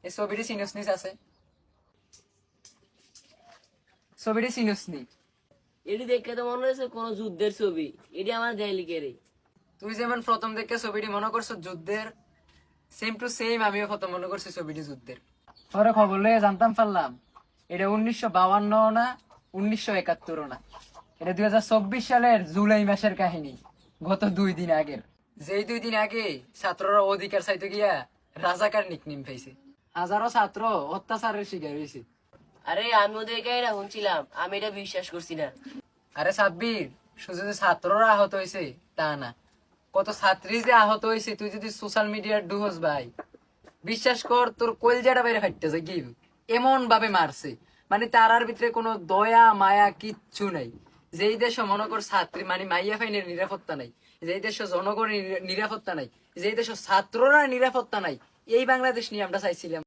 এই ছবিটি চিনসনি আছে, ছবিটি চিনসনি? এটি দেখে তো মনে হয়েছে কোন যুদ্ধের ছবি। এটি আমার দেয় লিখে রে। তুই যেমন প্রথম দেখে ছবিটি মনে করছো যুদ্ধের, সেম টু সেম আমিও প্রথম মনে করছি ছবিটি যুদ্ধের। পরে খবর লয়ে জানতাম পারলাম এটা 1952 না 1971 না, এটা 2024 সালের জুলাই মাসের কাহিনী, গত 2 দিন আগের। যেই 2 দিন আগে ছাত্ররা অধিকার চাইতে গিয়া রাজাকার নিকনেম পাইছে, হাজারো ছাত্র অত্যাচারের শিকার হয়েছে। আরে আমি ওদের এটা শুনছিলাম, আমি এটা বিশ্বাস করছি না। আরে সাব্বির, শুধু যে ছাত্ররা আহত হয়েছে তা না, কত ছাত্রী যে আহত হয়েছে তুই যদি সোশ্যাল মিডিয়ার ডুহস ভাই, বিশ্বাস কর তোর কলজাটা বাইরে ফাটতেছে কি এমন ভাবে মারছে। মানে তারার ভিতরে কোনো দয়া মায়া কিচ্ছু নাই। যেই দেশে মনে কর ছাত্রী মানে মাইয়া ফাইনের নিরাপত্তা নাই, যেই দেশে জনগণের নিরাপত্তা নাই, যেই দেশে ছাত্ররা নিরাপত্তা নাই, এই বাংলাদেশ নিয়ে আমরা চাইছিলাম।